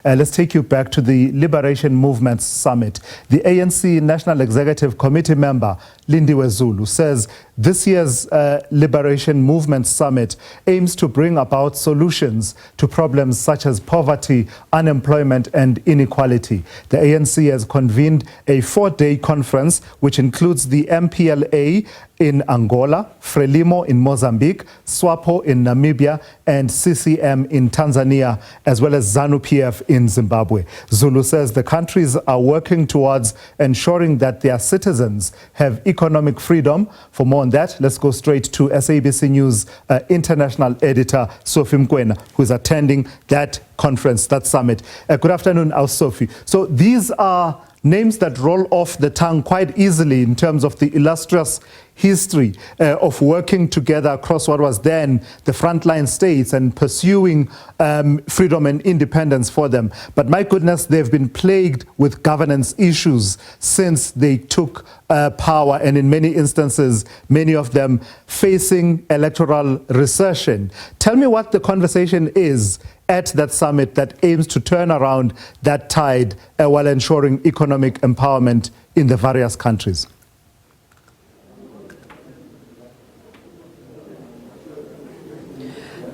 Let's take you back to the Liberation Movement Summit. The ANC National Executive Committee member, Lindiwe Zulu, says this year's Liberation Movement Summit aims to bring about solutions to problems such as poverty, unemployment and inequality. The ANC has convened a 4-day conference which includes the MPLA in Angola, FRELIMO in Mozambique, SWAPO in Namibia and CCM in Tanzania, as well as ZANU-PF in Zimbabwe. Zulu says the countries are working towards ensuring that their citizens have economic freedom. For more on that, let's go straight to SABC News International Editor Sophie Mokoena, who is attending that conference, that summit. Good afternoon, Sophie. So these are names that roll off the tongue quite easily in terms of the illustrious history of working together across what was then the frontline states and pursuing freedom and independence for them. But my goodness, they've been plagued with governance issues since they took power, and in many instances, many of them facing electoral recession. Tell me what the conversation is at that summit that aims to turn around that tide while ensuring economic empowerment in the various countries.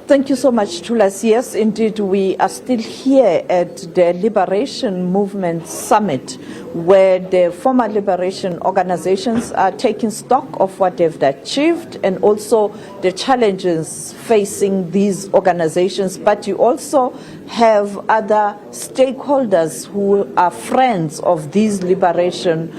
Thank you so much, Tulas. Yes, indeed, we are still here at the Liberation Movement Summit, where the former liberation organizations are taking stock of what they've achieved and also the challenges facing these organizations. But you also have other stakeholders who are friends of these liberation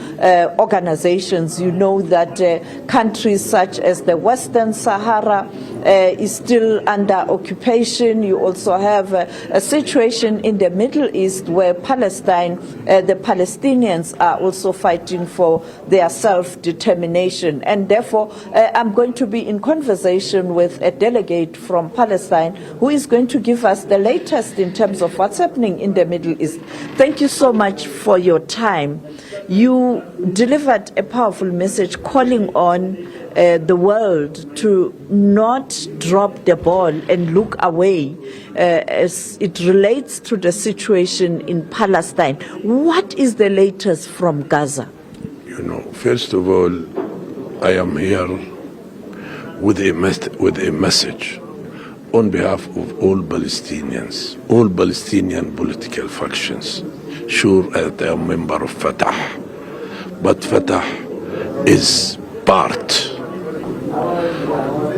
organizations. You know that countries such as the Western Sahara is still under occupation. You also have a situation in the Middle East where Palestine, the Palestinians are also fighting for their self-determination. And therefore, I'm going to be in conversation with a delegate from Palestine who is going to give us the latest in terms of what's happening in the Middle East. Thank you so much for your time. You delivered a powerful message calling on the world to not drop the ball and look away as it relates to the situation in Palestine. What is the latest from Gaza? You know, first of all, I am here with a message on behalf of all Palestinians, all Palestinian political factions. Sure, I am a member of Fatah, but Fatah is part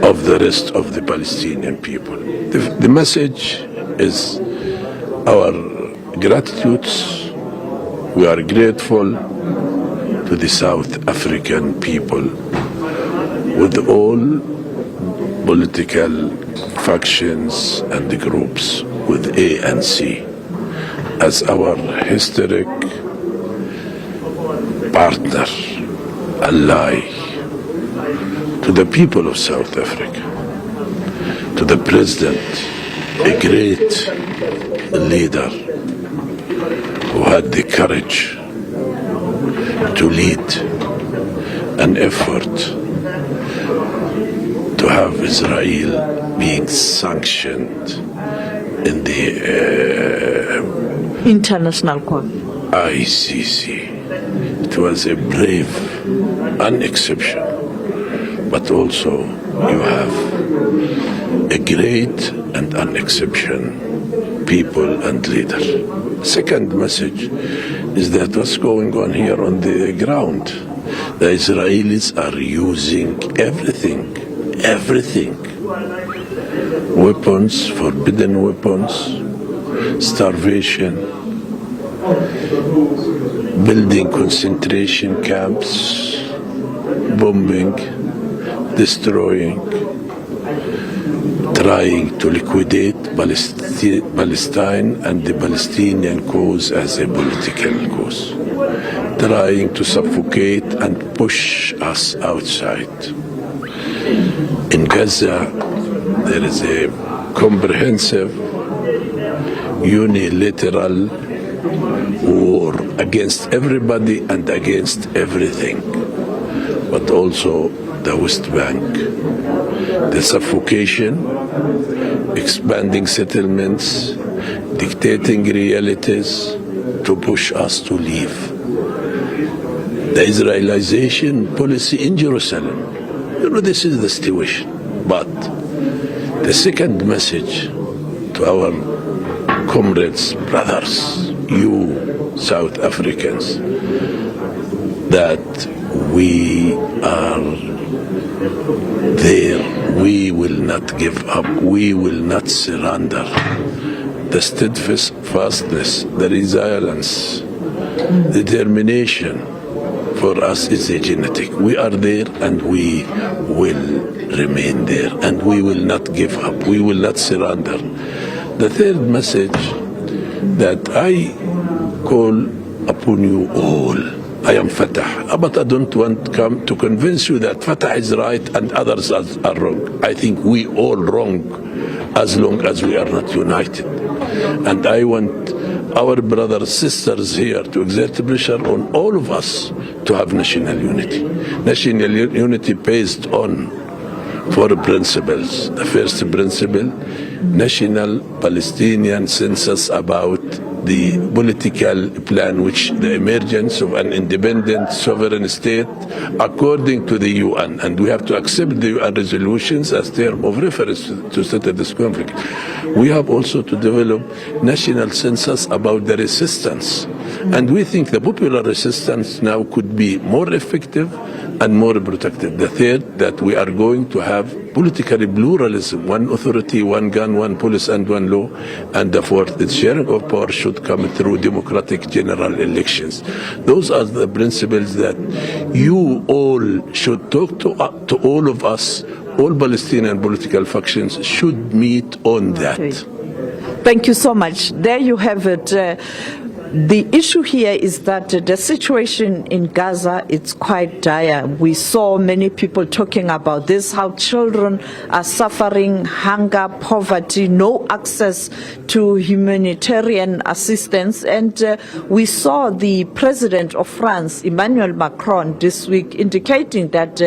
of the rest of the Palestinian people. The message is our gratitude. We are grateful to the South African people with all political factions and the groups, with ANC as our historic partner, ally, to the people of South Africa, to the president, a great leader who had the courage to lead an effort to have Israel being sanctioned in the International Court, ICC. It was a brave, an exception, but also you have a great and an exception people and leader. Second message is that what's going on here on the ground, the Israelis are using everything, weapons, forbidden weapons, starvation, building concentration camps, bombing, destroying, trying to liquidate Palestine and the Palestinian cause as a political cause, trying to suffocate and push us outside. In Gaza, there is a comprehensive, unilateral war against everybody and against everything, but also the West Bank, the suffocation, expanding settlements, dictating realities to push us to leave. The Israelization policy in Jerusalem, this is the situation. But the second message to our comrades, brothers, you South Africans, that we are there. We will not give up. We will not surrender. The steadfastness, the resilience, the determination for us is a genetic. We are there and we will remain there, and we will not give up. We will not surrender. The third message that I call upon you all, I am Fatah, but I don't want to come to convince you that Fatah is right and others are wrong. I think we all wrong as long as we are not united. And I want our brothers, sisters here to exert pressure on all of us to have national unity. National unity based on 4 principles. The first principle, national Palestinian census about the political plan, which the emergence of an independent sovereign state according to the UN, and we have to accept the UN resolutions as term of reference to settle this conflict. We have also to develop national census about the resistance, and we think the popular resistance now could be more effective and more protective. The third, that we are going to have political pluralism, one authority, one gun, one police, and one law. And the fourth, the sharing of power should come through democratic general elections. Those are the principles that you all should talk to all of us. All Palestinian political factions should meet on that. Thank you so much. There you have it. The issue here is that the situation in Gaza, it's quite dire. We saw many people talking about this, how children are suffering hunger, poverty, no access to humanitarian assistance. And we saw the president of France, Emmanuel Macron, this week indicating that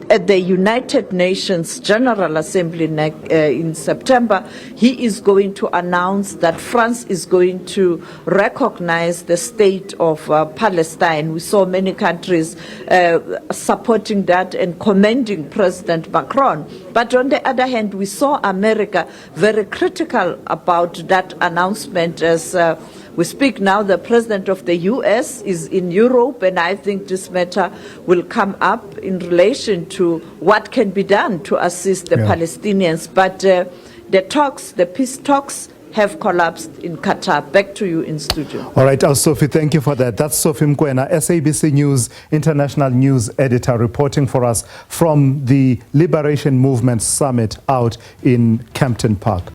at the United Nations General Assembly in September, he is going to announce that France is going to recognize the state of Palestine. We saw many countries supporting that and commending President Macron. But on the other hand, we saw America very critical about that announcement. As we speak now, the president of the U.S. is in Europe, and I think this matter will come up in relation to what can be done to assist the Palestinians. But the peace talks have collapsed in Qatar. Back to you in studio. All right, Sophie, thank you for that. That's Sophie Mokoena, SABC News International News Editor, reporting for us from the Liberation Movement Summit out in Campton Park.